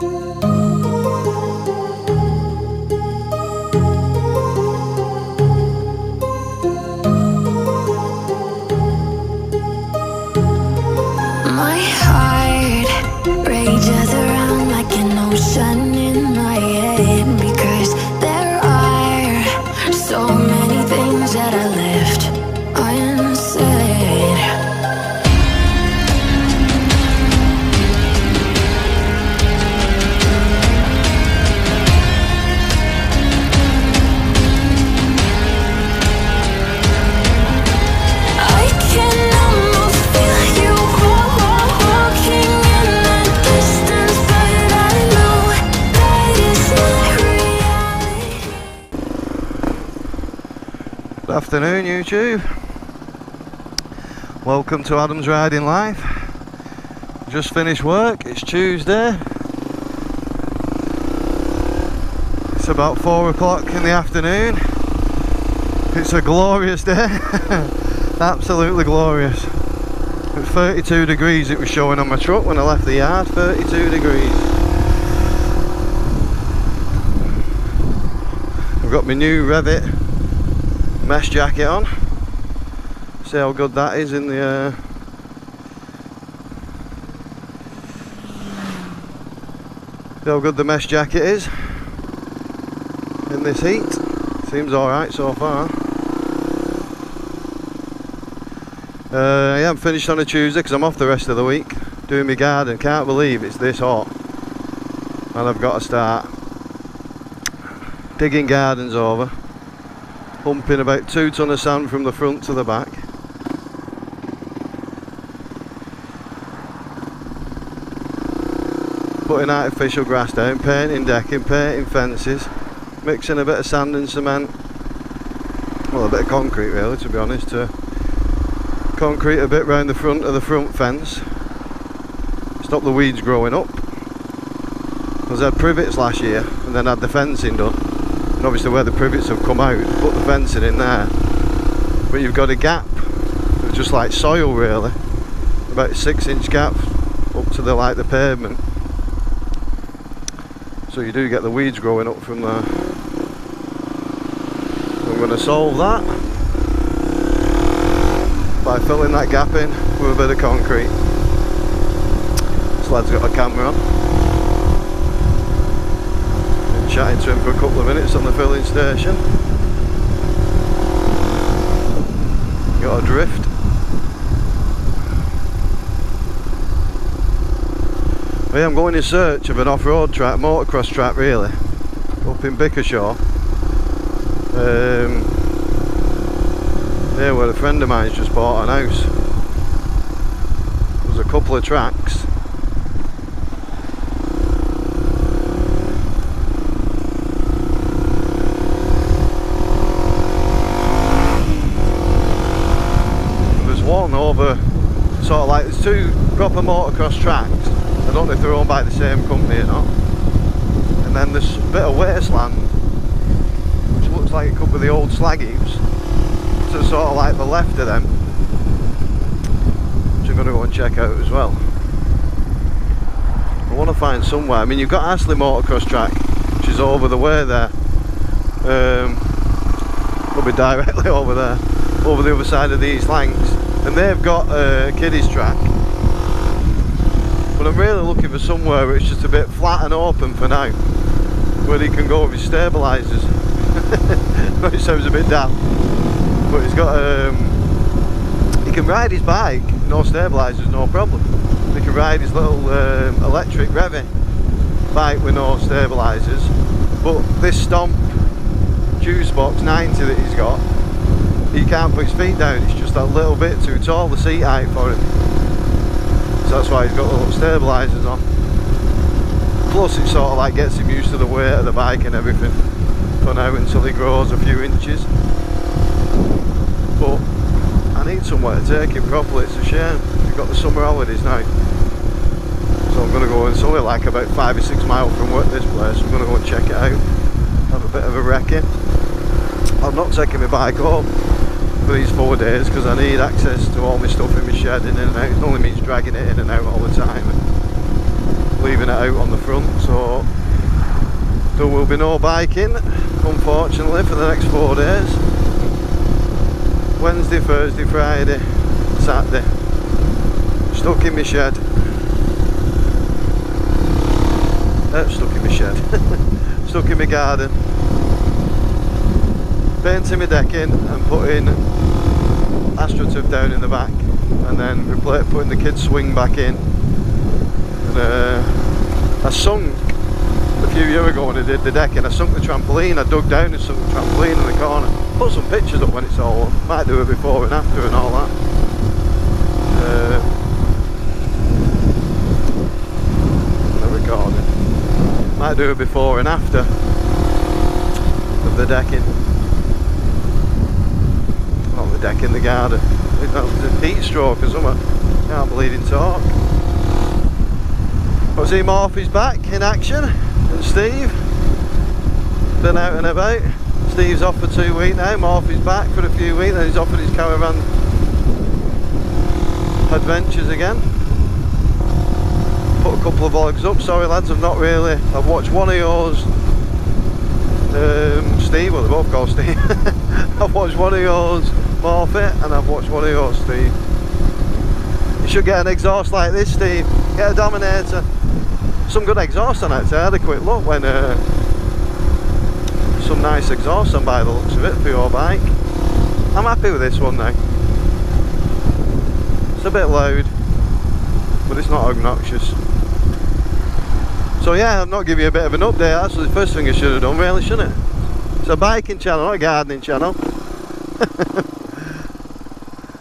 My heart rages around like an ocean in my head, because there are so many things that I left unsaid. I can almost feel you walking in the distance, but I know that it's not reality. Good afternoon, YouTube. Welcome to Adam's Riding Life. Just finished work. It's Tuesday. It's about 4 o'clock in the afternoon. It's a glorious day. Absolutely glorious. At 32 degrees it was showing on my truck when I left the yard. 32 degrees. I've got my new Revit mesh jacket on. See how good that is in the see how good the mesh jacket is in this heat. Seems alright so far. I haven't finished on a Tuesday because I'm off the rest of the week doing my garden. Can't believe it's this hot and I've got to start digging gardens over, pumping about 2 ton of sand from the front to the back. Putting artificial grass down, painting decking, painting fences, mixing a bit of sand and cement, well, a bit of concrete really, to be honest, to concrete a bit round the front of the front fence, stop the weeds growing up. Because I had privets last year and then had the fencing done, and obviously where the privets have come out, put the fencing in there, but you've got a gap of just like soil really, about a 6-inch gap up to the pavement. So you do get the weeds growing up from there. I'm going to solve that by filling that gap in with a bit of concrete. This lad's got a camera on. Been chatting to him for a couple of minutes on the filling station. Got a drift. Well, yeah, I'm going in search of an off-road track, motocross track really, up in Bickershaw. Yeah, where a friend of mine's just bought an house. There's a couple of tracks. There's one over, sort of like, there's 2 proper motocross tracks. I don't know if they're owned by the same company or not. And then there's a bit of wasteland, which looks like it could be the old slag heaps. So sort of like the left of them, which I'm going to go and check out as well. I want to find somewhere. I mean, you've got Astley motocross track, which is over the way there. Probably directly over there, over the other side of these lanks. And they've got a kiddies track. But I'm really looking for somewhere where it's just a bit flat and open for now, where he can go with his stabilisers. It sounds a bit daft, but he's got he can ride his bike, no stabilisers, no problem. He can ride his little electric Revit bike with no stabilisers, but this Stomp Juice Box 90 that he's got, he can't put his feet down. It's just that little bit too tall, the seat height for him. So that's why he's got the little stabilisers on. Plus it sort of like gets him used to the weight of the bike and everything for now until he grows a few inches. But I need somewhere to take him properly, it's a shame. We've got the summer holidays now. So I'm going to go, and it's only like about 5 or 6 miles from work, this place. I'm going to go and check it out, have a bit of a wrecking. I'm not taking my bike home for these 4 days because I need access to all my stuff in my shed in and out. It only means dragging it in and out all the time and leaving it out on the front, so there will be no biking, unfortunately, for the next 4 days. Wednesday, Thursday, Friday, Saturday. Stuck in my shed. Stuck in my shed. Stuck in my garden. Painting my decking and putting AstroTurf down in the back, and then putting the kids' swing back in. And I sunk a few years ago when I did the decking. I sunk the trampoline. I dug down and sunk the trampoline in the corner. Put some pictures up when it's all up. Might do it before and after and all that. Recording. Might do it before and after of the decking. Not the decking, the garden. It was a heat stroke or something. Can't bleeding talk. I see Morphy's back in action, and Steve. Been out and about. Steve's off for 2 weeks now. Morphy's back for a few weeks, then he's off on his caravan adventures again. Put a couple of vlogs up. Sorry lads, I've watched one of yours, Steve, well they're both called Steve. I've watched one of yours, Morphy, and I've watched one of yours, Steve. You should get an exhaust like this, Steve. Get a Dominator. Some good exhaust on it. I had a quick look when some nice exhaust on by the looks of it for your bike. I'm happy with this one now. It's a bit loud, but it's not obnoxious. So yeah, I'm not giving you a bit of an update. That's the first thing I should have done, really, shouldn't it? It's a biking channel, not a gardening channel.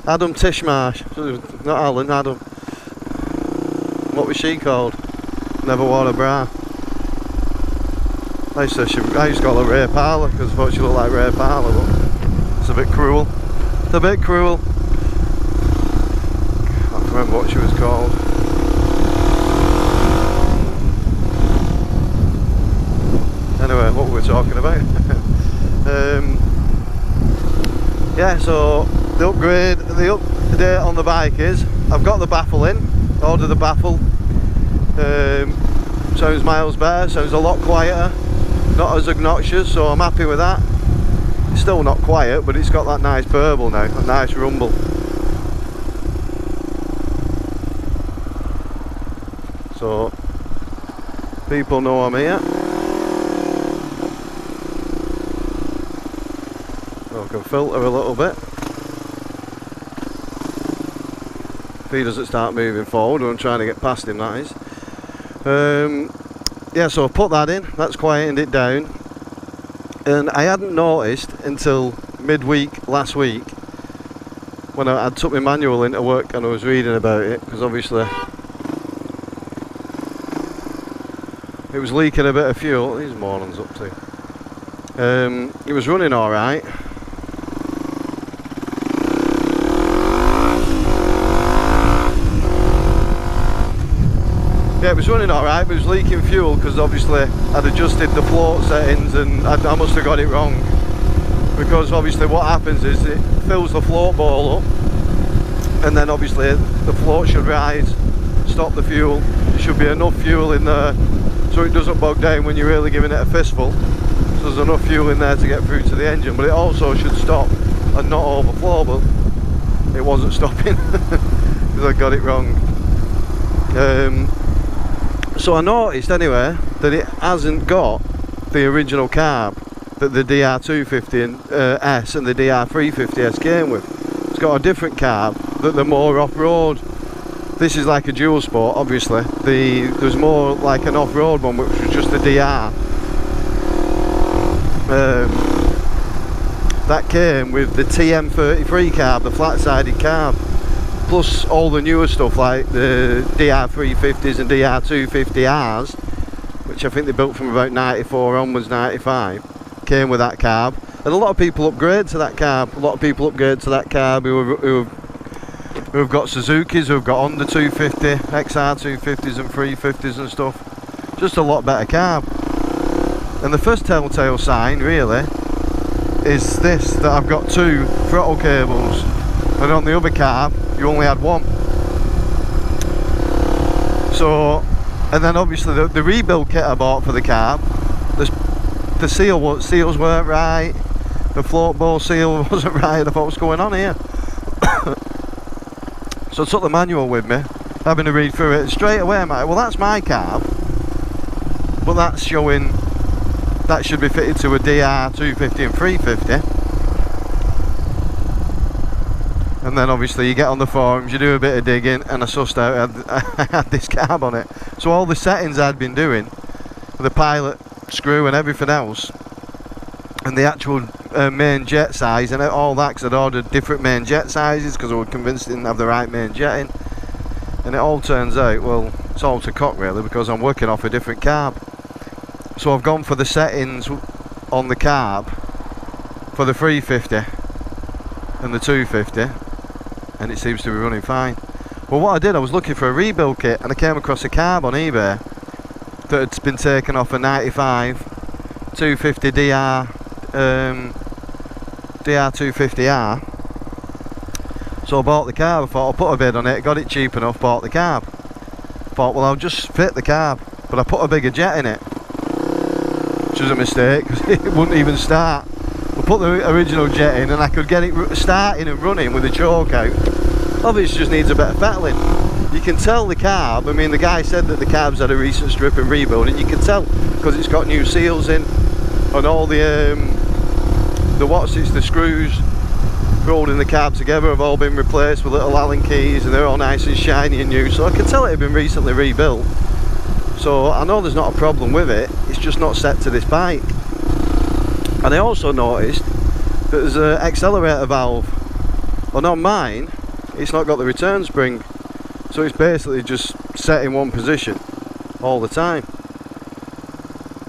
Adam Tishmarsh, not Alan, Adam. What was she called? Never wore a bra. I used to call her Ray Parlour because I thought she looked like Ray Parlour, but it's a bit cruel. It's a bit cruel. Can't remember what she was called. Anyway, what were we talking about? Yeah, so the update on the bike is I've got the baffle in, ordered the baffle. Sounds miles better, sounds a lot quieter, not as obnoxious, so I'm happy with that. It's still not quiet, but it's got that nice burble now, a nice rumble. So people know I'm here. So I can filter a little bit. If he doesn't start moving forward, I'm trying to get past him, that is. Yeah, so I put that in, that's quietened it down. And I hadn't noticed until midweek last week when I took my manual into work and I was reading about it, because obviously it was leaking a bit of fuel. These mornings up to. It was running alright. Yeah, it was running alright, but it was leaking fuel because obviously I'd adjusted the float settings and I must have got it wrong. Because obviously what happens is it fills the float bowl up and then obviously the float should rise, stop the fuel. There should be enough fuel in there so it doesn't bog down when you're really giving it a fistful. So there's enough fuel in there to get through to the engine, but it also should stop and not overflow, but it wasn't stopping because I got it wrong. So I noticed anyway that it hasn't got the original carb that the DR250 and S and the DR350S came with. It's got a different carb that they're more off-road. This is like a dual sport, obviously. There's more like an off-road one, which was just the DR. That came with the TM33 carb, the flat-sided carb. Plus all the newer stuff like the DR350s and DR250Rs, which I think they built from about 94 onwards, 95, came with that carb. And a lot of people upgrade to that carb. A lot of people upgrade to that carb who have got Suzuki's, who have got Honda 250, XR 250s and 350s and stuff. Just a lot better carb. And the first telltale sign really is this, that I've got 2 throttle cables. And on the other carb, you only had 1. So And then obviously the rebuild kit I bought for the carb, the seals weren't right, the float bowl seal wasn't right. I thought, what's going on here? So I took the manual with me, having to read through it, and straight away I'm like, well, that's my carb, but that's showing that should be fitted to a DR 250 and 350. And then obviously you get on the forums, you do a bit of digging, and I sussed out I had this carb on it. So all the settings I'd been doing, the pilot screw and everything else, and the actual main jet size and all that, because I'd ordered different main jet sizes because I was convinced I didn't have the right main jetting. And it all turns out, well, it's all to cock really, because I'm working off a different carb. So I've gone for the settings on the carb for the 350 and the 250, and it seems to be running fine. Well, what I did, I was looking for a rebuild kit, and I came across a carb on eBay that had been taken off a 95 250 DR 250R. So I bought the carb. I thought I'll put a bid on it, got it cheap enough, bought the carb. Thought, well, I'll just fit the carb, but I put a bigger jet in it, which was a mistake because it wouldn't even start. I put the original jet in and I could get it starting and running with the choke out. Obviously just needs a bit of fettling. You can tell the carb, I mean the guy said that the carb's had a recent strip and rebuild, and you can tell because it's got new seals in, and all the screws holding the carb together have all been replaced with little Allen keys, and they're all nice and shiny and new, so I can tell it had been recently rebuilt. So I know there's not a problem with it, it's just not set to this bike. And I also noticed that there's an accelerator valve, and on mine it's not got the return spring, so it's basically just set in one position all the time.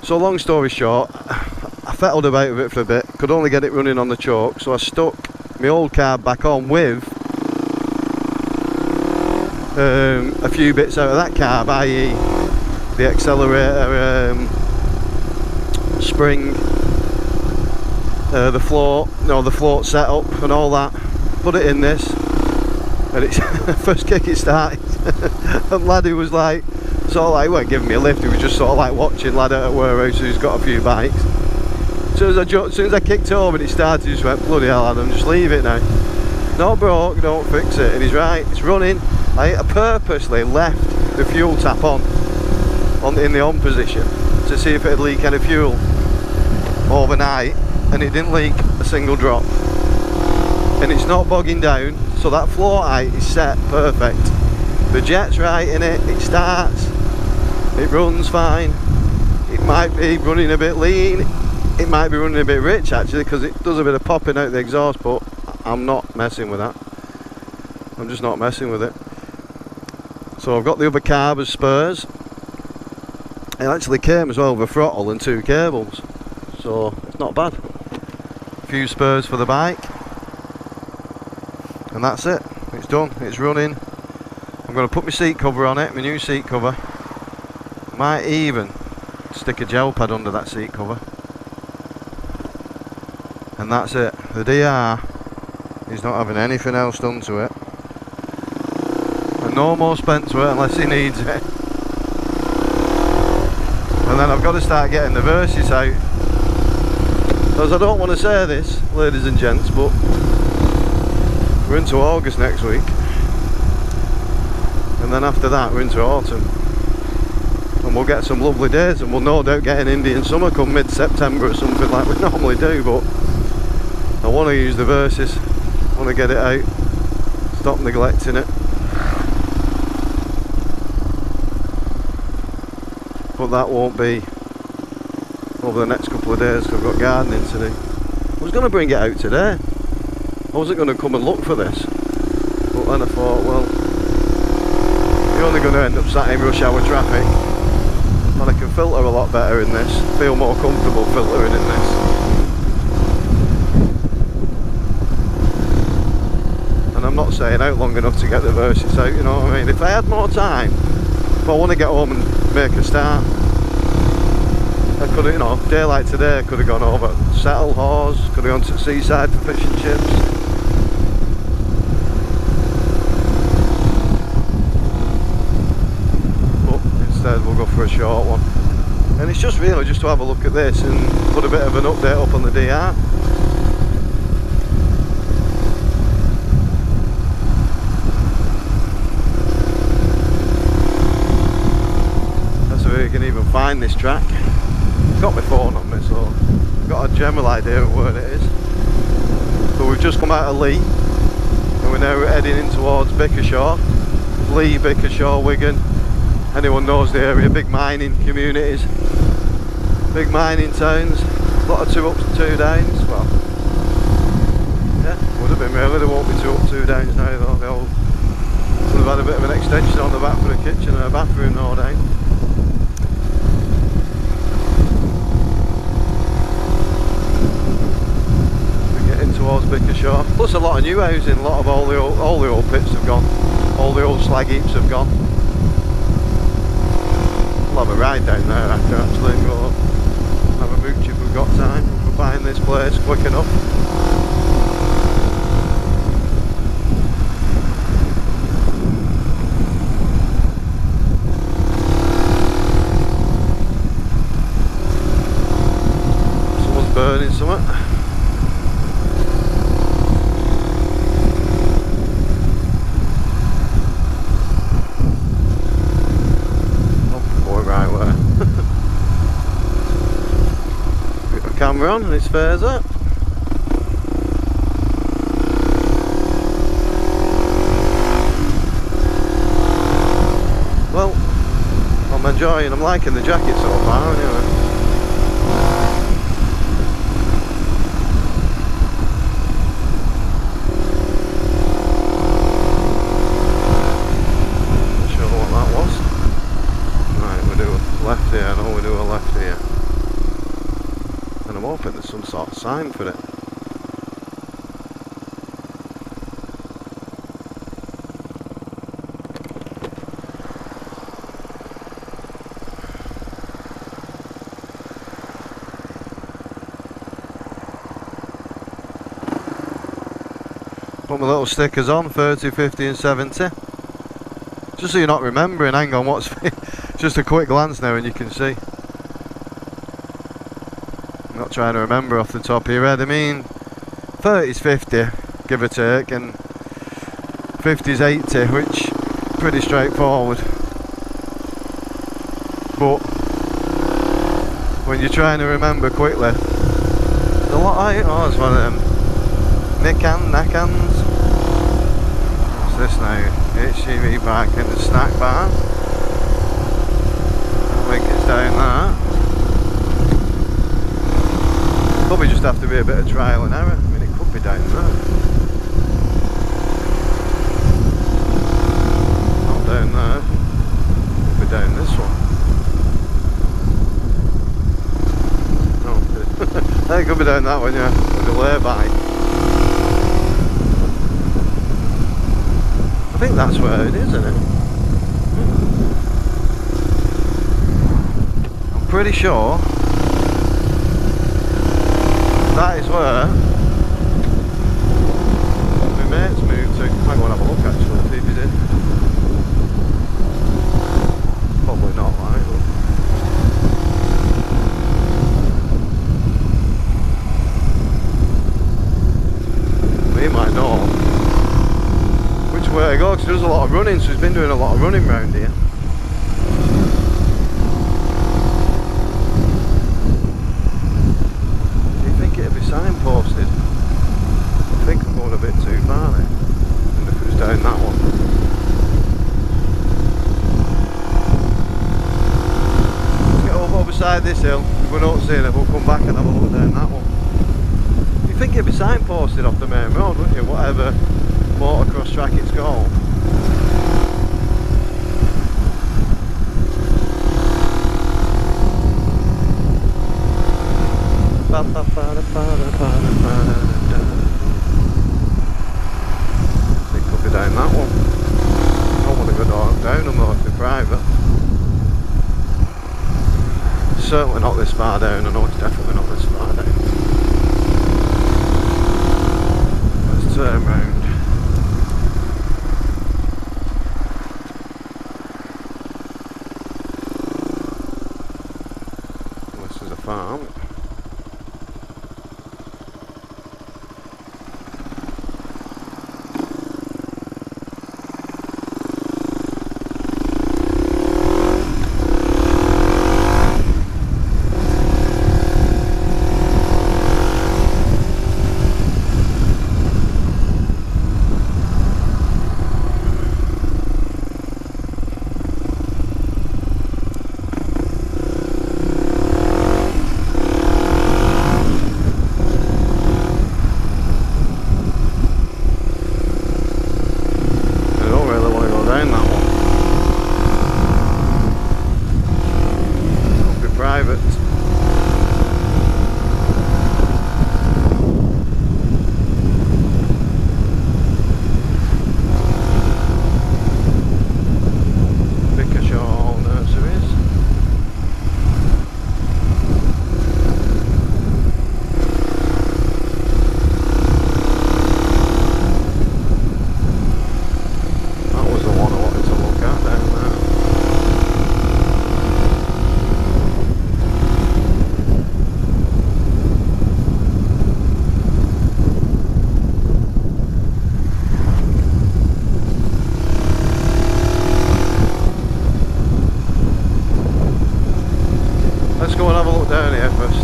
So long story short, I fettled about with it for a bit, could only get it running on the choke, so I stuck my old carb back on with a few bits out of that carb, i.e. the accelerator spring, the float setup and all that. Put it in this, and it's first kick it started and laddie was like, sort of like, he weren't giving me a lift, he was just sort of like watching lad out at warehouse who's got a few bikes. As soon as I kicked home and it started, he just went, bloody hell Adam, just leave it now. Not broke, don't fix it. And he's right, it's running. I purposely left the fuel tap on in the on position to see if it'd leak any fuel overnight, and it didn't leak a single drop. And it's not bogging down, so that floor height is set perfect. The jet's right in it, it starts, it runs fine. It might be running a bit lean, it might be running a bit rich actually, because it does a bit of popping out the exhaust, but I'm not messing with that. I'm just not messing with it. So I've got the other carb as spares. It actually came as well with a throttle and 2 cables, so it's not bad. A few spares for the bike, and that's it. It's done, it's running. I'm going to put my seat cover on it, my new seat cover. Might even stick a gel pad under that seat cover. And that's it. The DR is not having anything else done to it. And no more spent to it unless he needs it. And then I've got to start getting the Versys out. Because I don't want to say this, ladies and gents, but we're into August next week. And then after that we're into autumn. And we'll get some lovely days, and we'll no doubt get an Indian summer come mid-September or something like we normally do, but I want to use the Versys, I want to get it out, stop neglecting it. But that won't be over the next couple of days because I've got gardening to do. I was going to bring it out today. I wasn't going to come and look for this, but then I thought, well, you're only going to end up sat in rush hour traffic, and I can filter a lot better in this, feel more comfortable filtering in this. And I'm not staying out long enough to get the Versys out, you know what I mean? If I had more time, if I want to get home and make a start, I could have, you know, day like today, I could have gone over Settle Hawes, could have gone to Seaside for fish and chips. But instead, said we'll go for a short one. And it's just really just to have a look at this and put a bit of an update up on the DR. That's where you can even find this track. I've got my phone on me, so I've got a general idea of where it is. But we've just come out of Lee and we're now heading in towards Bickershaw. Lee, Bickershaw, Wigan. Anyone knows the area, big mining communities, big mining towns, a lot of 2 ups and 2 downs. Well, yeah, would have been really, there won't be 2 up, 2 downs now though. They all would have had a bit of an extension on the back for a kitchen and a bathroom no doubt. We're getting towards Bickershaw. Plus a lot of new housing, a lot of all the old pits have gone, all the old slag heaps have gone. We'll have a ride down there after actually, go have a mooch if we've got time, if we find this place quick enough. Someone's burning something. Camera on and it's fares up. Well, I'm enjoying, I'm liking the jacket so far anyway. Not sure what that was. Right, we do a left here, I know we do a left here. And I'm hoping there's some sort of sign for it. Put my little stickers on, 30, 50 and 70. Just so you're not remembering, hang on, what's just a quick glance now and you can see. Not trying to remember off the top of your head. I mean 30's 50 give or take and 50's 80, which pretty straightforward, but when you're trying to remember quickly there's a lot of it. Oh, it's one of them Nakans. What's this now? HGV back in the snack bar. I think it's down there. Probably just have to be a bit of trial and error. I mean, it could be down there. Not down there. Could be down this one. No, it could be down that one, yeah. With the lay-by. I think that's where it is, isn't it? I'm pretty sure that is where my mate's moved to. Might go and have a look actually, see if he's in. Probably not, right? But he might know which way to go, because he does a lot of running, so he's been doing a lot of running round here. Signposted. I think I'm going a bit too far there. And if it was down that one. Let's get over beside this hill. If we don't see it, we'll come back and have a look down that one. You'd think it'd be signposted off the main road, wouldn't you? Whatever motocross track it's called. It could be down that one. I don't want to go down them though if they're private. Certainly not this far down. I know it's definitely not this far down. Let's turn round. farm. Bickershaw nurseries. That was the one I wanted to look at down there. Let's go and have a look down here first.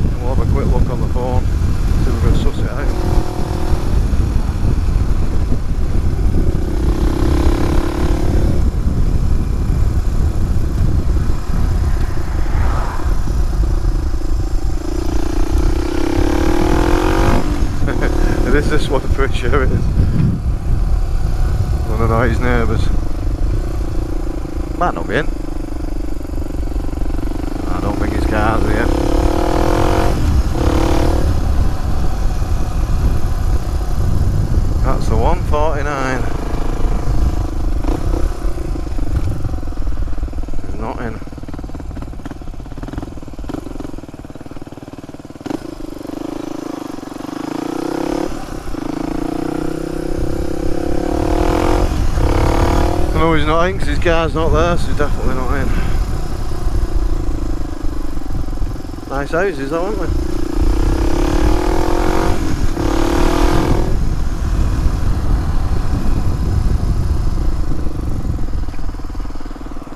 And we'll have a quick look on the phone, see if we can suss it out. This is what I'm pretty sure it is. One of his neighbours. Might not be in. I don't think his car's here. That's the 149. He's not in. No, he's not in because his car's not there, so he's definitely not in. Nice houses though, aren't they?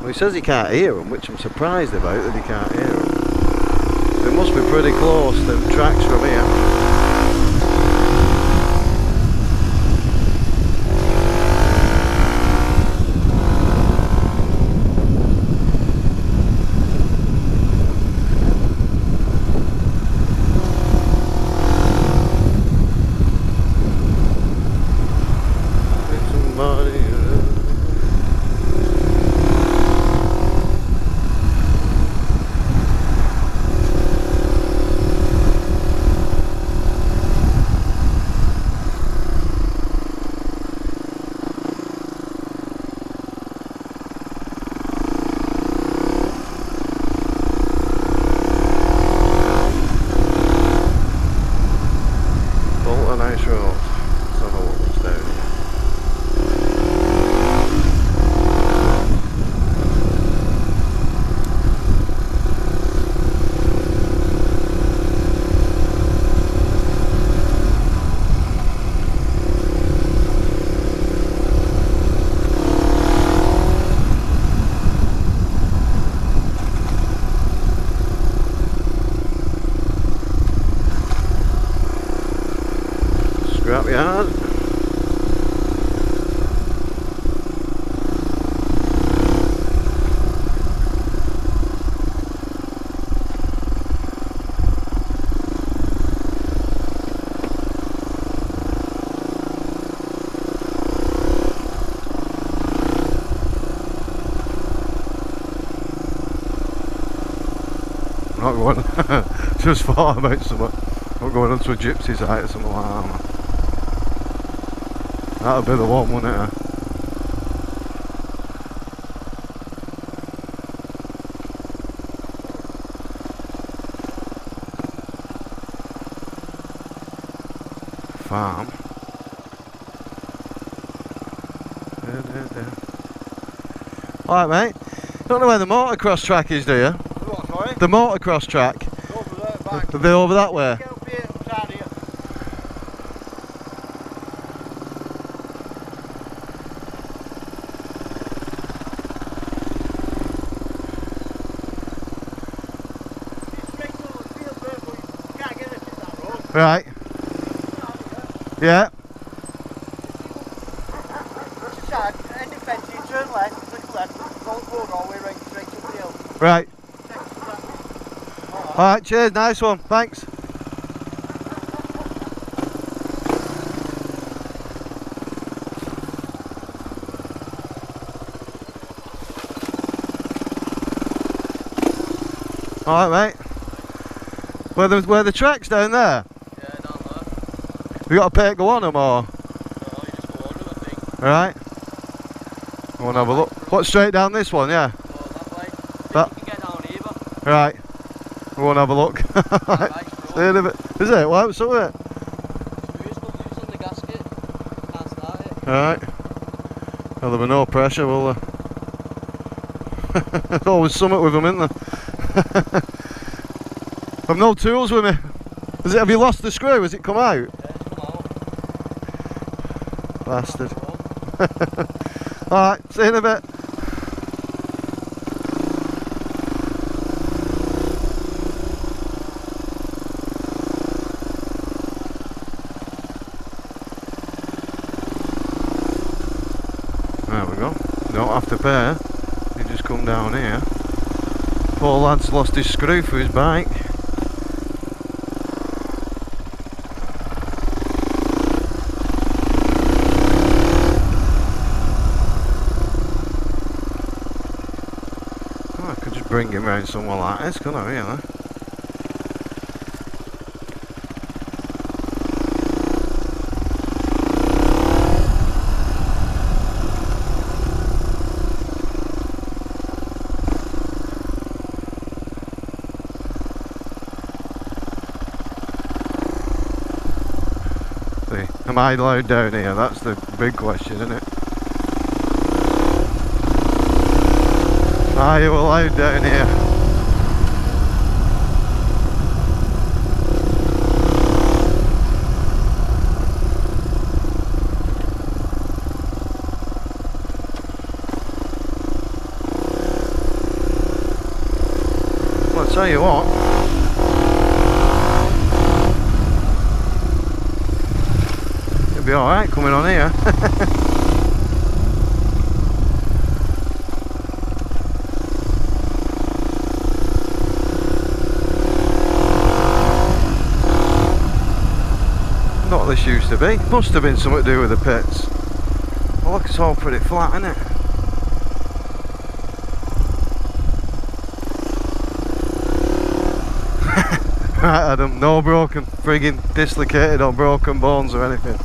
Well, he says he can't hear them, which I'm surprised about that he can't hear them. They must be pretty close, them tracks from here. Scrapyard. Not going, just thought about something. Not going onto a gypsy site or something like that, man. That'll be the one, wouldn't it? Farm. Alright, mate. Don't know where the motocross track is, do you? What, sorry? The motocross track. Over there, back. Are they over that way? Get up here, down here. Straight over the field, therefore you can't get it to that road. Right. Yeah. Side, end of fence, you turn left, click left, roll road all the way right straight up the hill. Right. Check to that. Alright, cheers, nice one, thanks. Alright, mate. Where the track's down there? Yeah, down there. We got to pay to go on them or? No, you just go on them, I think. Right. I want to have a look. What, straight down this one, yeah? Oh, that way. That- You can get down here, but... Right. We want to have a look. See you in a bit. Is it? What's up with it? Screws will loose on the gasket. Can't start it. Alright. Well, there'll be no pressure, will there? There's always something with them, isn't there? I've no tools with me. Have you lost the screw? Has it come out? Yeah, it's come out. Bastard. Alright, see you in a bit. There we go. You don't have to pay. You just come down here. Poor lad's lost his screw for his bike. Oh, I could just bring him round somewhere like this, couldn't I, really? Am I allowed down here? That's the big question, isn't it? Are you allowed down here? Well, I'll tell you what. It'll be alright coming on here. Not this used to be. Must have been something to do with the pits. Well, look, it's all pretty flat, isn't it? Right, Adam, no broken, frigging dislocated or broken bones or anything.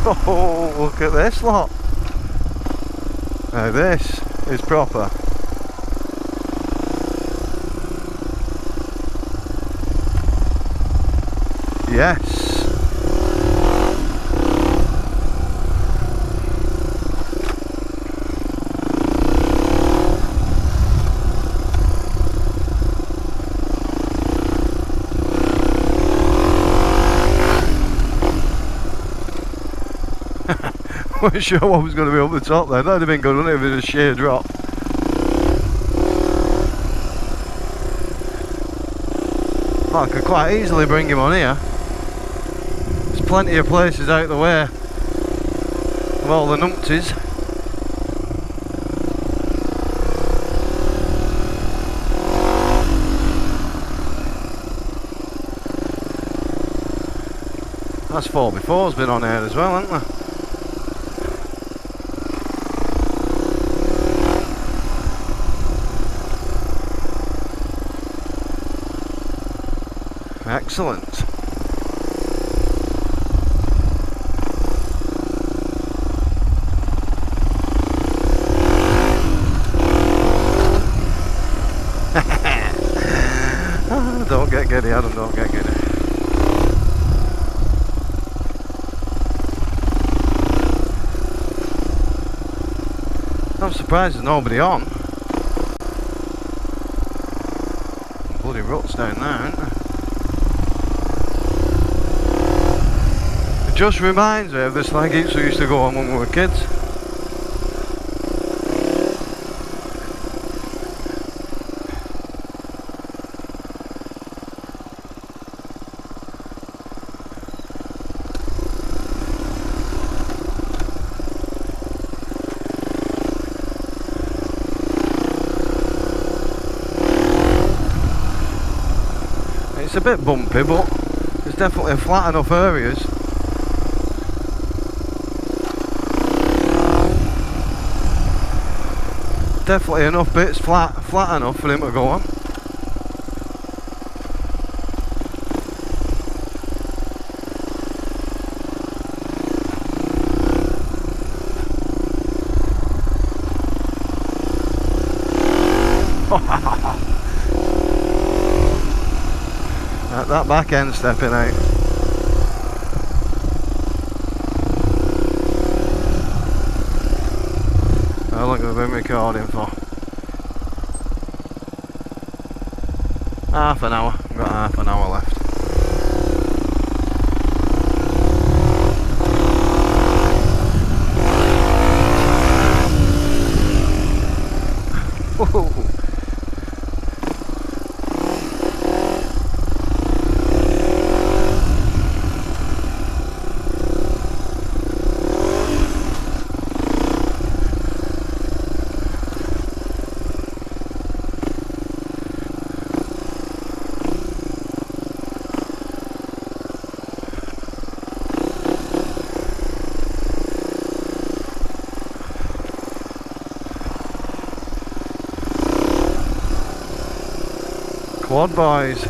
Oh, look at this lot. Now this is proper. Yes. I wasn't sure what was going to be up the top there. That'd have been good, wouldn't it, if it was a sheer drop. Oh, I could quite easily bring him on here. There's plenty of places out the way of all the numpties. That's 4x4's been on here as well, hasn't there? Excellent. Oh, don't get giddy, Adam, don't get giddy. I'm surprised there's nobody on. Bloody ruts down there, isn't there? It just reminds me of the slag heaps we used to go on when we were kids. It's a bit bumpy, but there's definitely flat enough areas. Definitely enough bits flat enough for him to go on. That back end stepping out. How long have I been recording for? Half an hour. I've got half an hour left. Quad boys.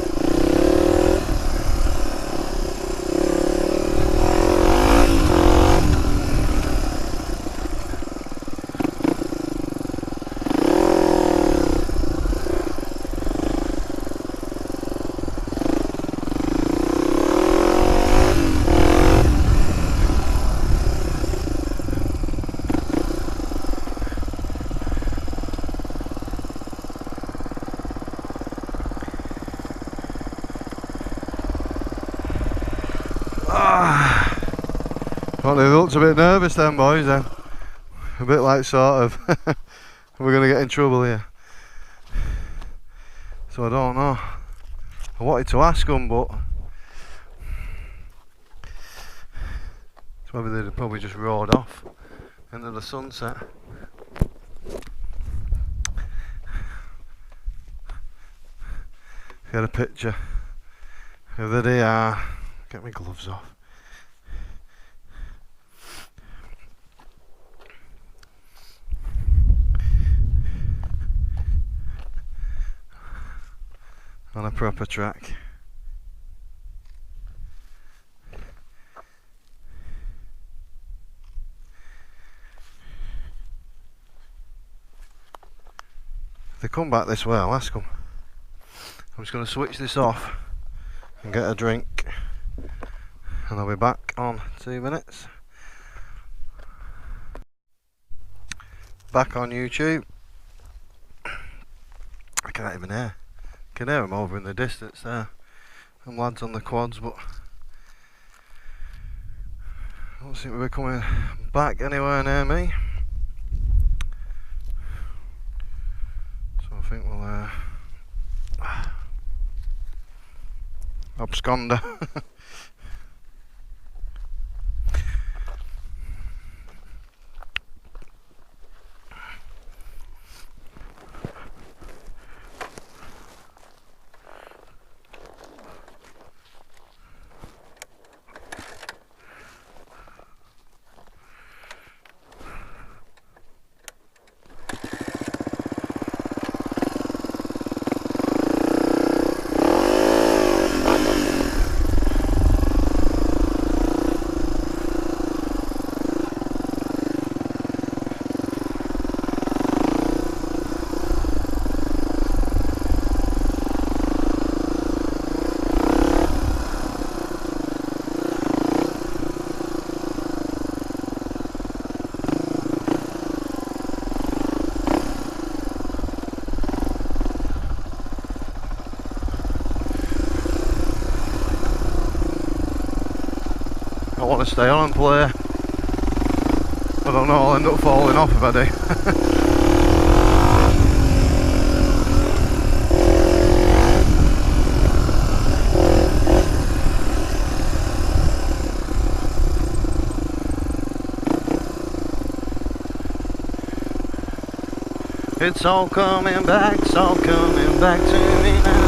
Well, they looked a bit nervous then, boys, then. A bit like sort of, we're going to get in trouble here. So I don't know. I wanted to ask them, but so maybe they'd probably just rode off into the sunset. Get a picture of the DR. Get my gloves off. On a proper track. If they come back this way, I'll ask them. I'm just going to switch this off and get a drink, and I'll be back on 2 minutes. Back on YouTube. I can't even hear. I can hear them over in the distance there. Them lads on the quads, but I don't seem to be coming back anywhere near me. So I think we'll absconder. want to stay on and play. I don't know, I'll end up falling off if I do. It's all coming back to me now.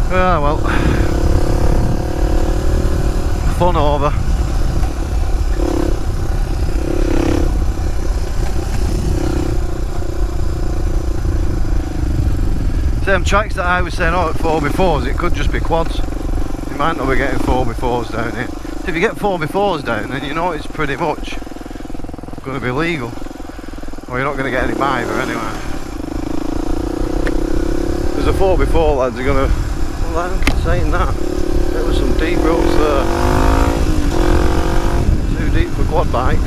Yeah, well, fun over. Same tracks that I was saying, oh, at 4x4s, it could just be quads. You might not be getting 4x4s down here. If you get 4x4s down, then you know it's pretty much going to be legal. Or you're not going to get any either anyway. There's a 4x4 lads are going to... Well, I'm saying that. There was some deep roads there. Too deep for quad bikes.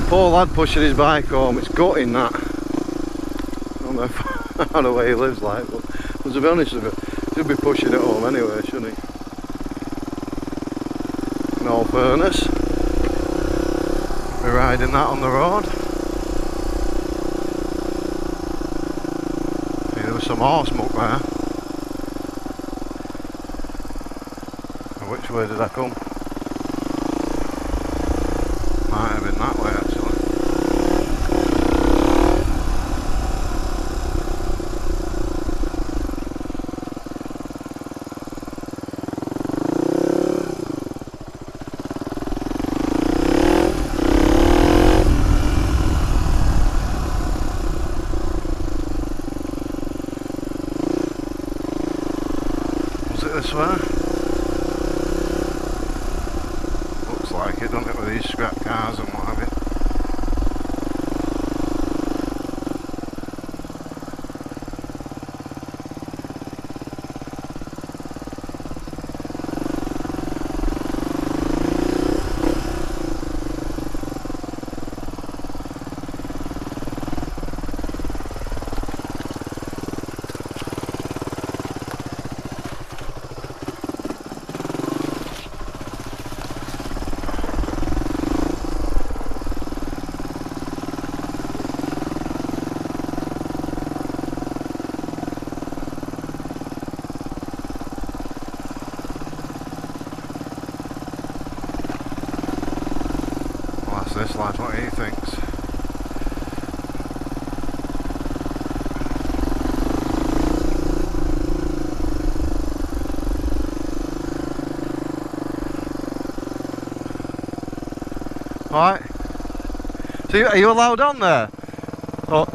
Poor lad pushing his bike home, it's gutting that. I don't know, I don't know where he lives like, but to be honest with you, he should be pushing it home anyway, shouldn't he? In all fairness, we're riding that on the road. See, there was some horse muck there. Which way did I come? Might have been that way actually. Was it this way? Looks like it, doesn't it, with these scrap cars and what have you. This lad, what he thinks. Right. So are you allowed on there? Oh.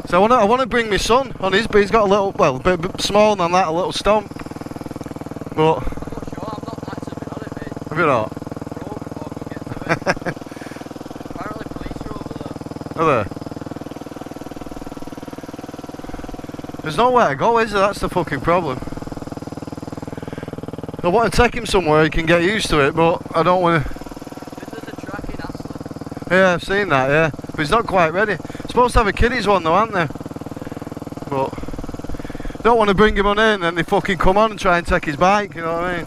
So I want to bring my son on his, but he's got a little, well, a bit smaller than that, a little stomp. But I'm not sure, I'm not actively on it, mate. have you not? Apparently police are over there. Are there? There's nowhere to go, is there? That's the fucking problem. I want to take him somewhere he can get used to it, but I don't want to... There's a track in Aston. Yeah, I've seen that, yeah. But he's not quite ready. Supposed to have a kiddies one though, aren't they? But... don't want to bring him on in and then they fucking come on and try and take his bike, you know what I mean?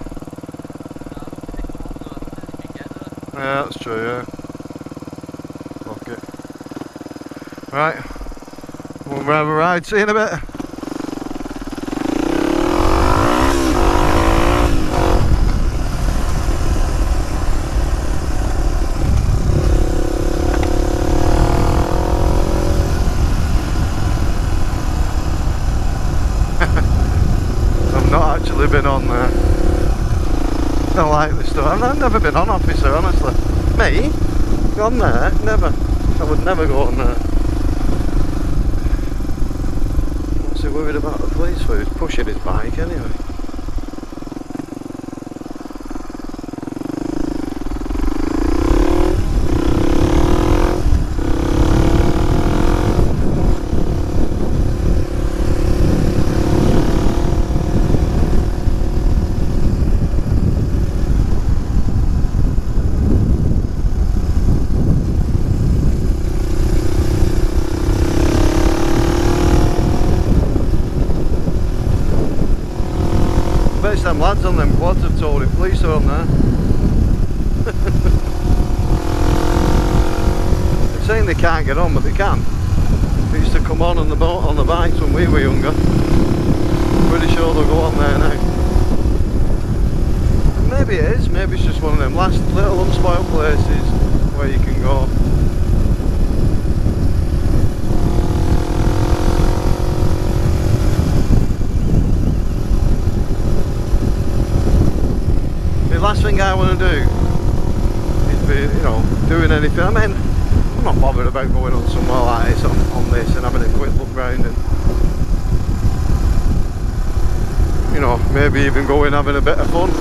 Yeah, that's true, yeah. Fuck it. Right. We'll have a ride, see you in a bit. I've not actually been on there. I like this stuff. I've never been on Officer, honestly. Me? Gone there? Never. I would never go on there. worried about the police for. He's pushing his bike anyway. Them lads on them quads have told it, police are on there. They're saying they can't get on, but they can. They used to come on the boat on the bikes when we were younger. Pretty sure they'll go on there now. Maybe it is, maybe it's just one of them last little unspoiled places where you can go. Last thing I want to do is be, you know, doing anything. I mean, I'm not bothered about going on somewhere like this on this and having a quick look round and, you know, maybe even going having a bit of fun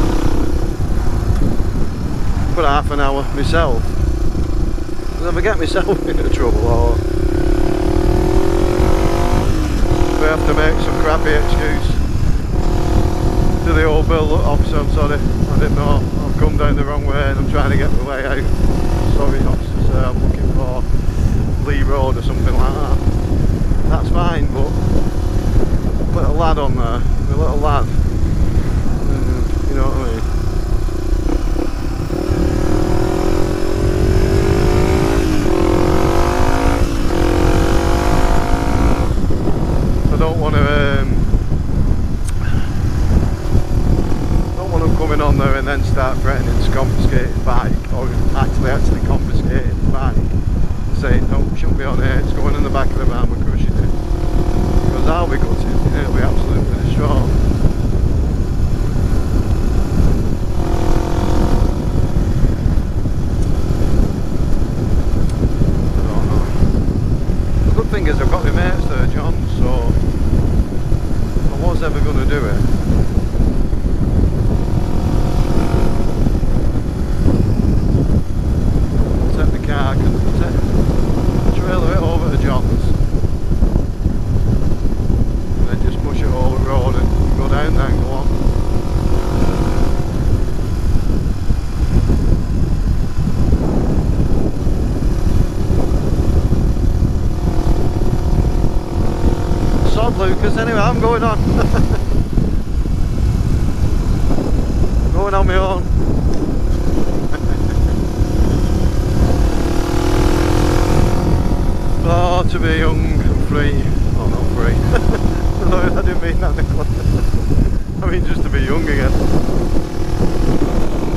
for half an hour myself. I'll never get myself into trouble or we have to make some crappy excuse to the old bill. Officer, I'm sorry, I didn't know, I've come down the wrong way and I'm trying to get my way out. Sorry officer, sir, I'm looking for Lee Road or something like that. That's fine, but put a lad on there, a little lad, you know what I mean. I don't want to coming on there and then start threatening to confiscate his bike, or actually confiscate his bike and saying no, it shouldn't be on here, it's going in the back of the van, we're crushing it. Because I'll be gutted, it'll be absolutely distraught. I don't know. The good thing is I've got my mates there, John, so if I was ever going to do it, I can trailer it over to John's and then just push it over the road and go down there and go on. Sod Lucas, anyway, I'm going on. Going on my own. Oh, to be young and free. Oh, not free. No, I didn't mean that, Nicola. I mean just to be young again.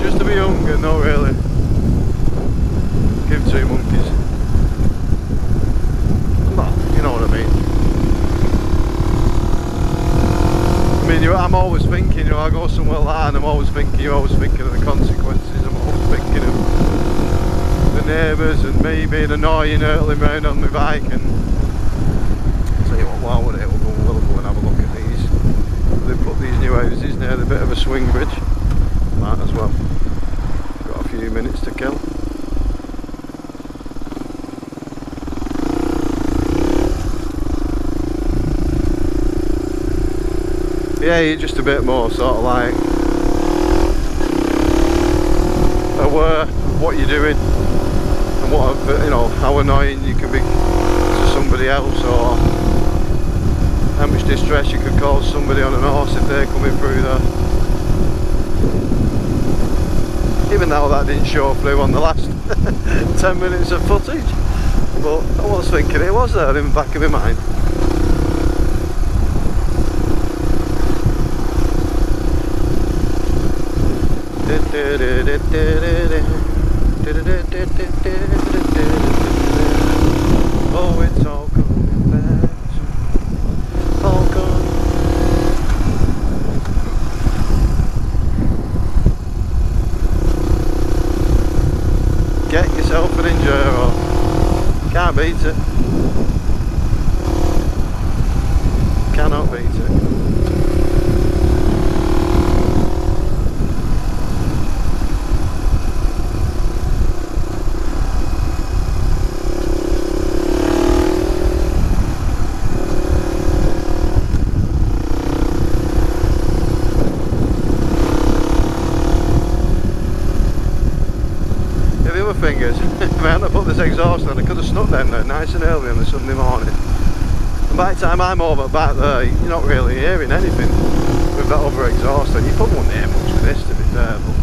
Just to be young and not really give two monkeys. Well, you know what I mean. I'm always thinking, you know, I go somewhere like that and I'm always thinking, you're always thinking of the consequences. I'm always thinking of the neighbours and me being annoying, hurtling round on my bike, and I'll tell you what, while we're here we'll go and have a look at these. They've put these new houses near the bit of a swing bridge. Might as well. Got a few minutes to kill. Yeah, you're just a bit more sort of like aware of what you're doing. What, you know, how annoying you can be to somebody else, or how much distress you could cause somebody on an horse if they're coming through there. Even though that didn't show through on the last 10 minutes of footage, but I was thinking it was there in the back of my mind. Oh, it's all coming back, all gone. Get yourself an Enduro. Can't beat it. Cannot beat this exhaust on. I could have snuck down there nice and early on a Sunday morning. And by the time I'm over back there, you're not really hearing anything with that other exhaust. And you probably won't hear much with this, to be fair. But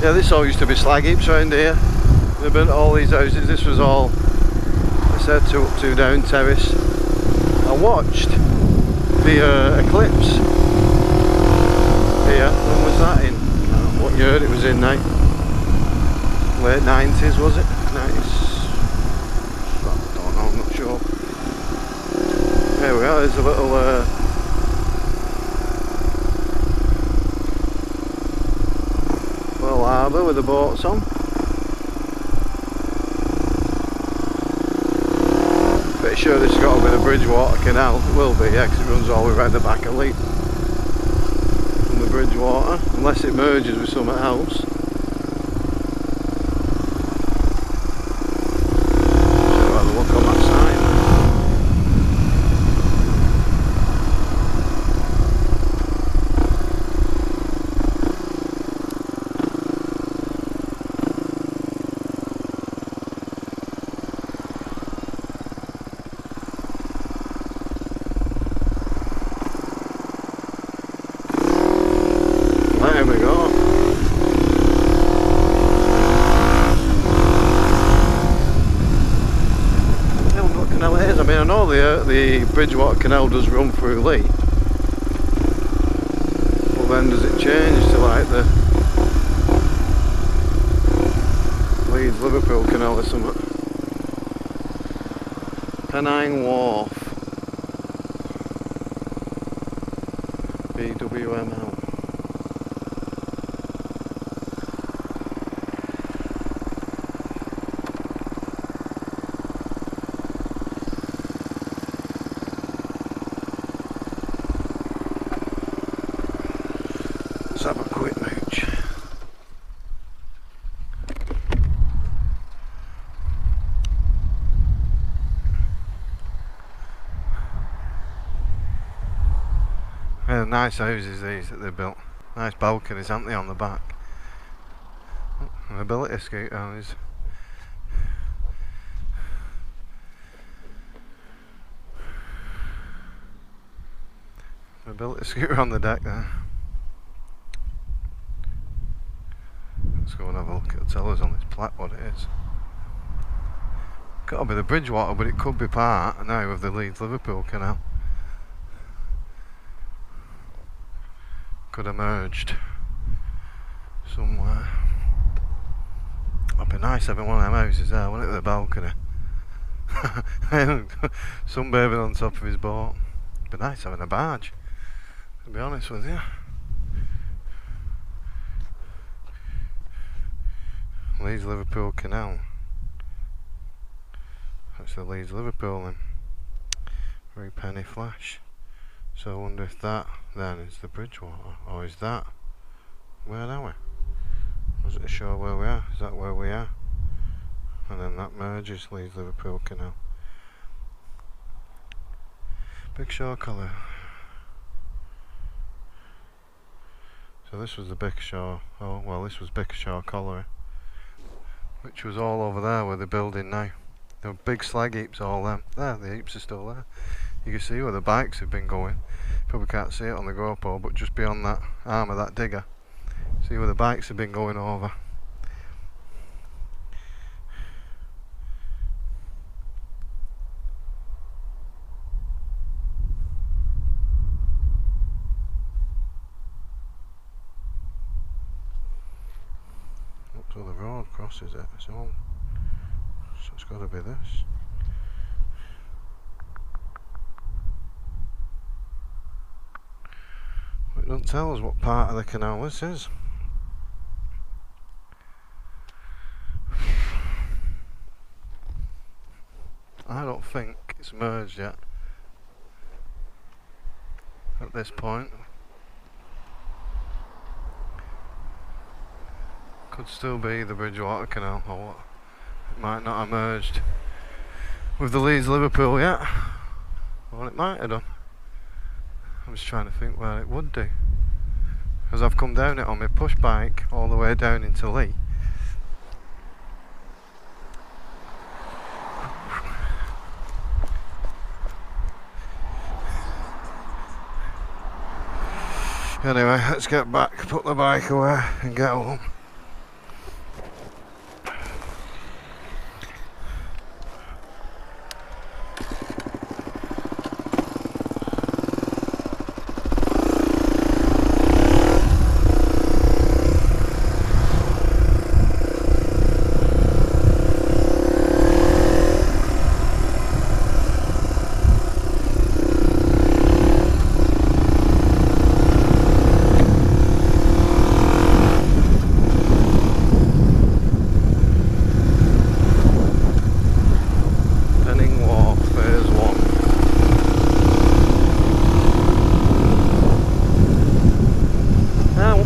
yeah, this all used to be slag heaps around here. They built all these houses. This was all, I said, two down terrace. I watched the eclipse here. When was that in? What year it was in now? Late 90s, was it? 90s? I don't know, I'm not sure. There we are, there's a little harbour with the boats on. Pretty sure this has got to be the Bridgewater Canal. It will be, yeah, because it runs all the way around the back of Leap from the Bridgewater, unless it merges with something else. So have a look on that side. There we go. I don't know what canal it is. I mean, I know the Bridgewater Canal does run through Lee, but then does it change to like the Leeds Liverpool Canal or something? Pennine Wharf, BWML. Let's have a quick mooch. Yeah, nice houses these that they built. Nice balconies, aren't they, on the back? Oh, mobility scooter on these. Mobility scooter on the deck there. Let's go and have a look. It'll tell us on this plaque what it is. Gotta be the Bridgewater, but it could be part now of the Leeds Liverpool Canal. Could have merged somewhere. It'd be nice having one of them houses there, wouldn't it, with a balcony? Sunbathing on top of his boat. It'd be nice having a barge, to be honest with you. Leeds Liverpool Canal. That's the Leeds Liverpool then. Very penny flash. So I wonder if that then is the Bridgewater, or is that, where are we? Was it show where we are? Is that where we are? And then that merges Leeds Liverpool Canal. Bickershaw colour. So this was the Bickershaw, oh well, this was Bickershaw Colliery, which was all over there where they're building now. There were big slag heaps, all them. There, the heaps are still there. You can see where the bikes have been going. Probably can't see it on the GoPro, but just beyond that arm of that digger, see where the bikes have been going over. Up to the road crosses it, so it's got to be this. It doesn't tell us what part of the canal this is. I don't think it's merged yet. at this point. Could still be the Bridgewater Canal or what. It might not have merged with the Leeds Liverpool yet. Well, it might have done. I'm just trying to think where it would do. Because I've come down it on my push bike all the way down into Lee. Anyway, let's get back, put the bike away and get home.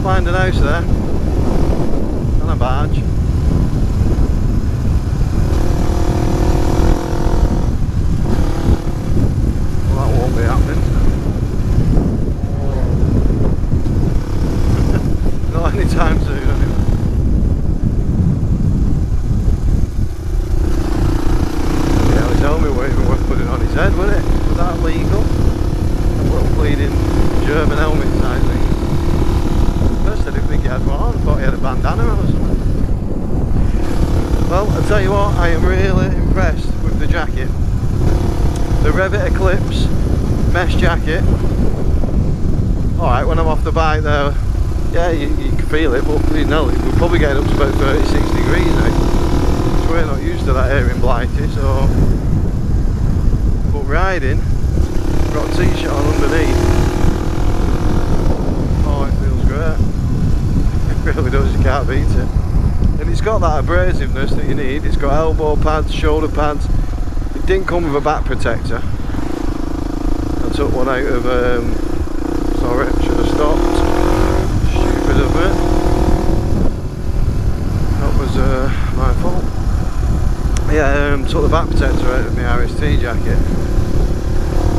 Find an house there and a barge. Well, that won't be happening. Not anytime soon anyway. Yeah, he told me it wasn't worth putting on his head, would it? Was that legal? A little bleeding German helmet type thing. First I didn't think he had one on, I thought he had a bandana or something. Well, I'll tell you what, I am really impressed with the jacket. The Revit Eclipse mesh jacket. Alright, when I'm off the bike there, yeah, you can feel it, but you know, we're probably getting up to about 36 degrees now. So we're not used to that here in Blighty, so... But riding, got a t-shirt on underneath. Oh, it feels great. It really does, you can't beat it. And it's got that abrasiveness that you need. It's got elbow pads, shoulder pads. It didn't come with a back protector. I took one out of, sorry, should have stopped. Stupid of me. That was my fault. Yeah, took the back protector out of my RST jacket.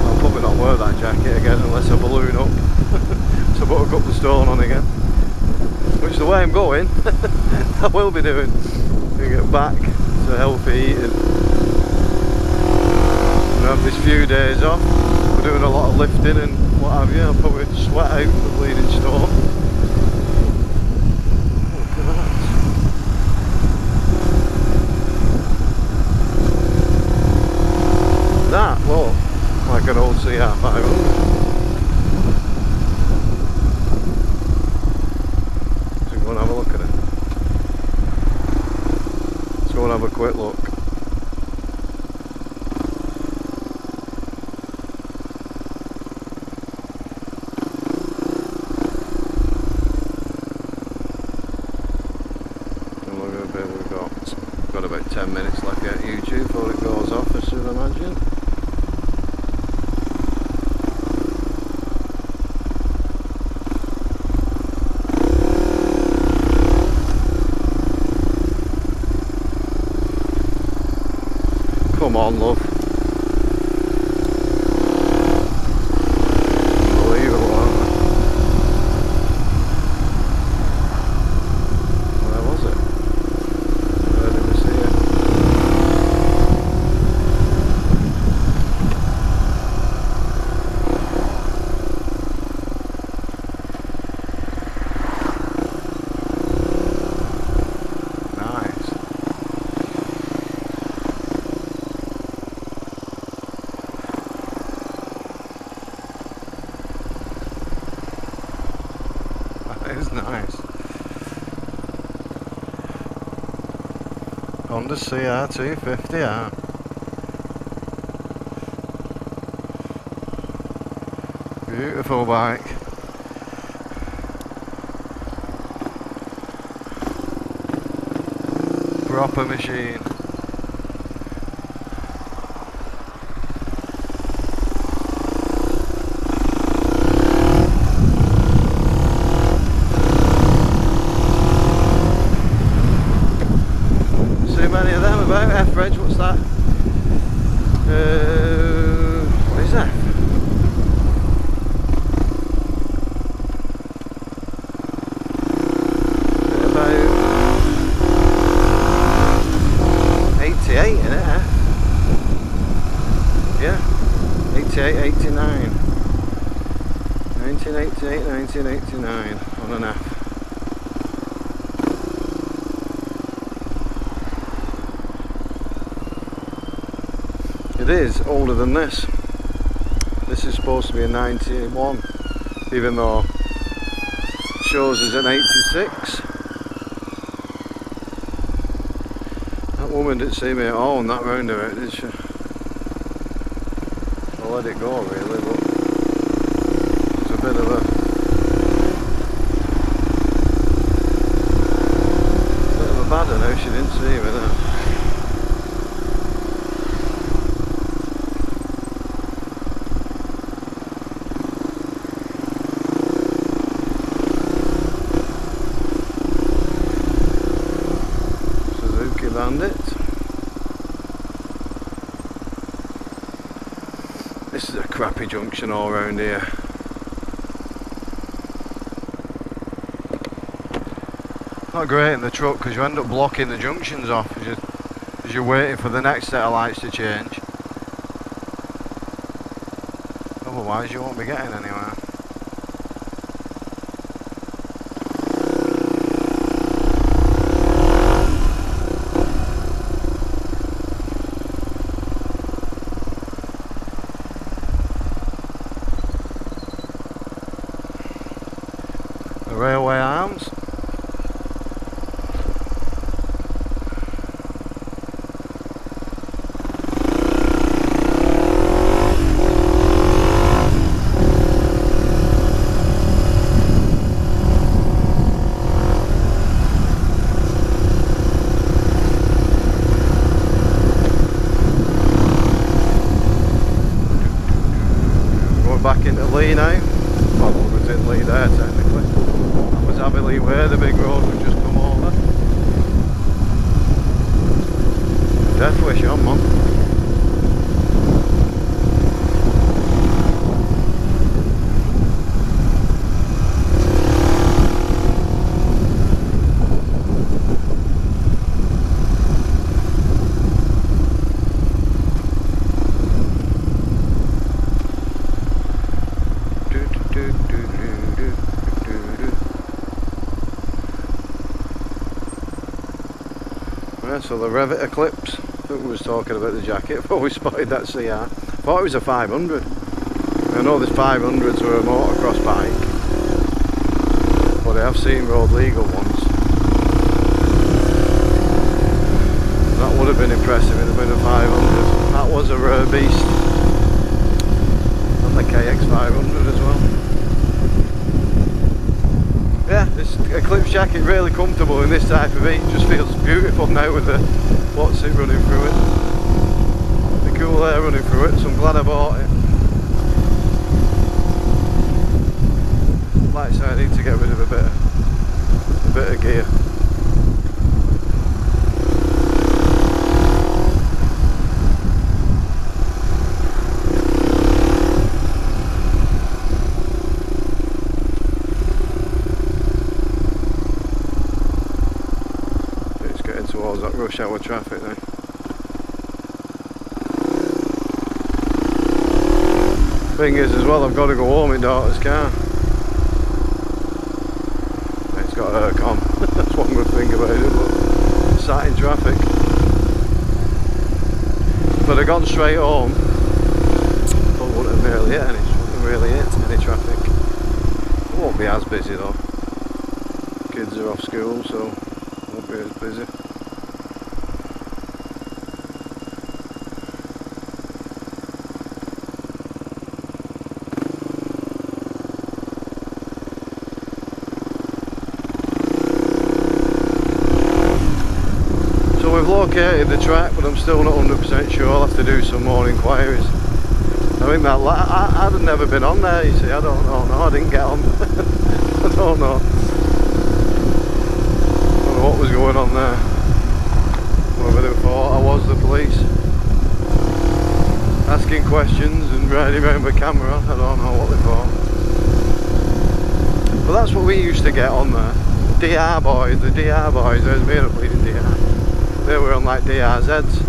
I'll probably not wear that jacket again unless I balloon up. So I put a couple of stone on again. Which the way I'm going, I will be doing. To get back to healthy eating. I have this few days off. We're doing a lot of lifting and what have you. I'll probably sweat out the bleeding storm. Look at that. That looks like an old CR500. Go and have a look at it. Let's go and have a quick look. And look at the bit we've got. We've got about 10 minutes left at YouTube before it goes off, I should imagine. Come on, love. Unbelievable, aren't they? Where was it? Where did we see it? Nice. That is nice. Honda CR250R. Beautiful bike. Proper machine. about? F-Reg, what's that? What is that? About 88 in it, eh? Yeah, 88, 89. 1988, 1989 on an F. It is older than this. This is supposed to be a 91, even though it shows us an 86. That woman didn't see me at all on that roundabout, did she? I let it go really, but it's a bit of a badder now, she didn't see me there. Bandit. This is a crappy junction all around here. Not great in the truck because you end up blocking the junctions off as you're waiting for the next set of lights to change. Otherwise you won't be getting anywhere. Railway arms. Going back into Lee now. Well, we was in Lee there technically. Abilene where the big road would just come over. Death wish on, man. So the Revit Eclipse, I think we was talking about the jacket before we spotted that CR. Thought it was a 500. I know there's 500s were a motocross bike, but I have seen road legal ones. That would have been impressive if it had been a 500. That was a rare beast. And the KX 500 as well. Yeah, this Eclipse jacket really comfortable in this type of heat. Just feels beautiful now with the what's it running through it. The cool air running through it, so I'm glad I bought it. Like I say, I need to get rid of a bit of gear. Towards that rush hour traffic now. Thing is as well, I've got to go home in daughter's car. It's got aircon. That's one good thing about it, but sat in traffic. If I'd have gone straight home, I wouldn't have really hit any traffic. It won't be as busy though. Kids are off school, so it won't be as busy. We've located the track, but I'm still not 100% sure. I'll have to do some more inquiries. I think that I'd have never been on there, you see. I don't know. No, I didn't get on. I don't know. I don't know what was going on there. Whether they thought I was the police, asking questions and riding around with a camera on, I don't know what they thought. But that's what we used to get on there. DR boys, the DR boys, there's me and a bleeding DR. They were on like DRZs.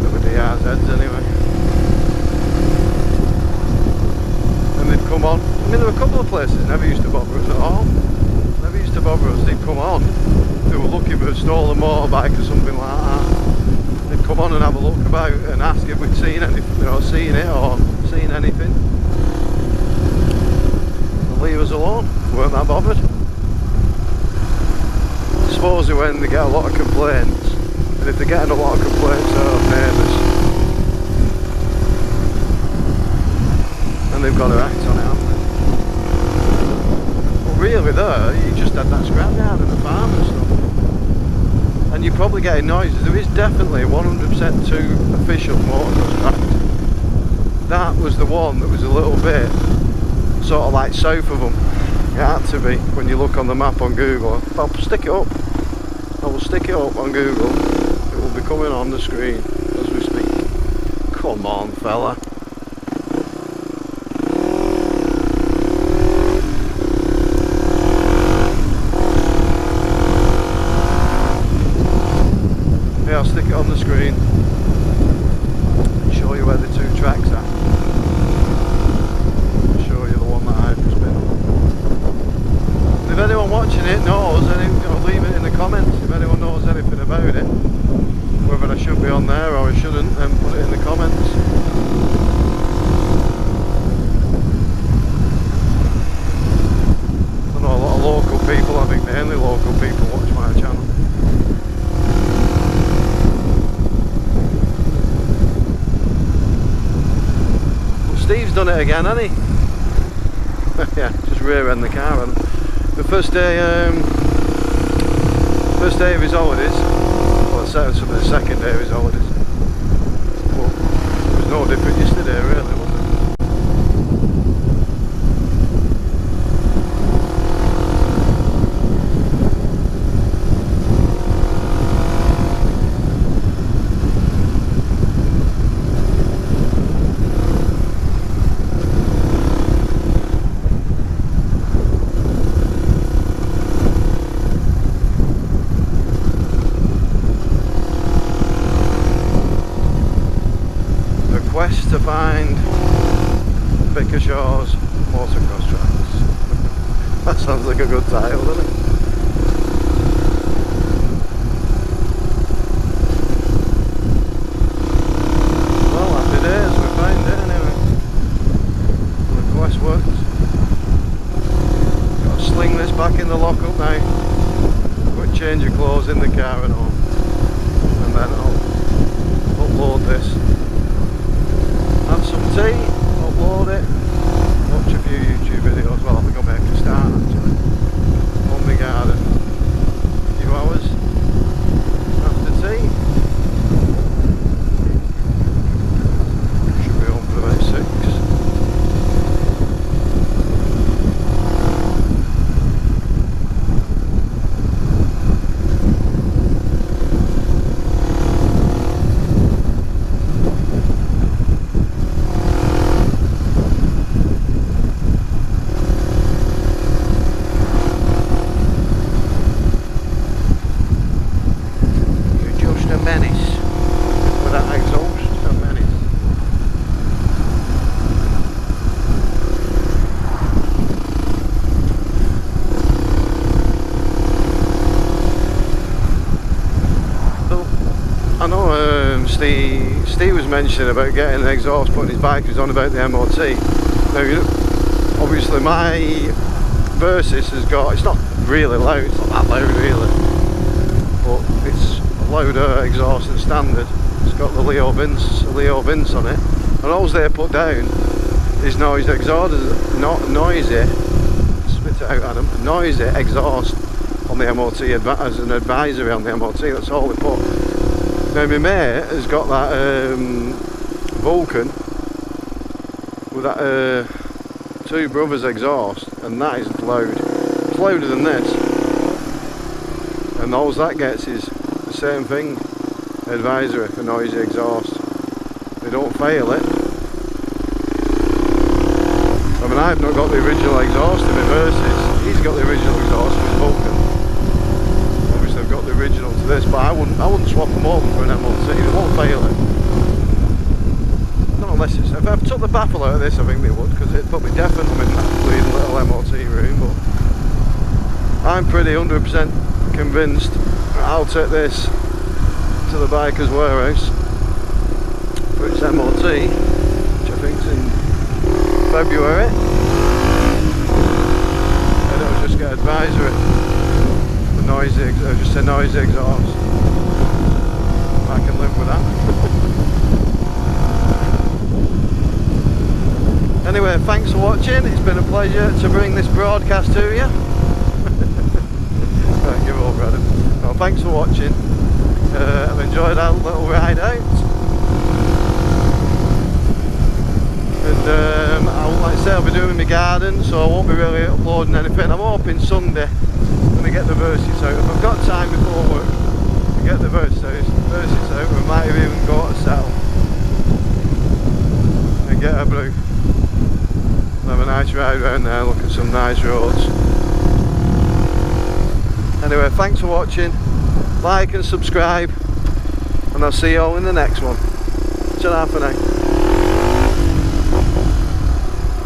They were DRZs anyway. And they'd come on. I mean, there were a couple of places that never used to bother us at all. Never used to bother us, they'd come on. They were looking for a stolen motorbike or something like that. They'd come on and have a look about and ask if we'd seen anything, you know, seen it or seen anything. And leave us alone. We weren't that bothered. I suppose when they get a lot of complaints, and if they're getting a lot of complaints out of neighbours, and they've got to act on it, haven't they? But really there, you just had that scrapyard and the farm and stuff. And you're probably getting noises. There is definitely 100% two official motocross tracks. That was the one that was a little bit sort of like south of them. It had to be when you look on the map on Google. I'll stick it up. I will stick it up on Google. It will be coming on the screen as we speak. Come on, fella. I'll stick it on the screen and show you where the two tracks are. I'll show you the one that I've just been on. If anyone watching it knows, leave it in the comments. If anyone knows anything about it, whether I should be on there or I shouldn't, then put it in the comments. I know a lot of local people, I think mainly local people watch my channel. Steve's done it again, hasn't he? Yeah, just rear end the car. And the first day of his holidays, well, the second day of his holidays. Well, it was no different yesterday, really, was it? To find Bickershaw's motocross tracks. That sounds like a good title, doesn't it? Well, happy days, we find it anyway. The quest works. Got to sling this back in the lockup now. Quick change of clothes in the car and all. And then I'll upload this. Have some tea, upload it, watch a few YouTube videos. Well, I think I'll make a start actually on my garden. A few hours after tea. Should be home for about 6. Steve was mentioning about getting an exhaust put in his bike. He was on about the MOT. Now, obviously my Versys has got, it's not really loud, it's not that loud really, but it's a louder exhaust than standard. It's got the Leo Vince on it, and all they put down is noise exhaust, not noisy, spit it out Adam, noisy exhaust on the MOT as an advisory on the MOT. That's all they put. Now my mate has got that Vulcan with that Two Brothers exhaust, and that is loud. It's included in this. And all that gets is the same thing, advisory for noisy exhaust. They don't fail it. I mean, I've not got the original exhaust in my Versys. He's got the original exhaust with Vulcan. Obviously I've got the original to this, but I wouldn't swap them over for an MLT. They won't fail it. Not unless it's, if I took the baffle out of this, I think they would, because it'd put me deaf in them in that bleeding little MLT room. But I'm pretty 100% convinced that I'll take this to the biker's warehouse for its MLT, which I think's in February, and it'll just get advisory for noisy, just a noisy exhaust. I can live with that. Anyway, thanks for watching. It's been a pleasure to bring this broadcast to you. Right, give it over, Adam. Well, thanks for watching. I've enjoyed our little ride out. And like I say, I'll be doing my garden, so I won't be really uploading anything. I'm hoping Sunday when I get the Versys out. If I've got time before work to get the Versys out, we might even go to Settle and get a brew. Have a nice ride around there, look at some nice roads. Anyway, thanks for watching. Like and subscribe, and I'll see you all in the next one. Ta-ra for now.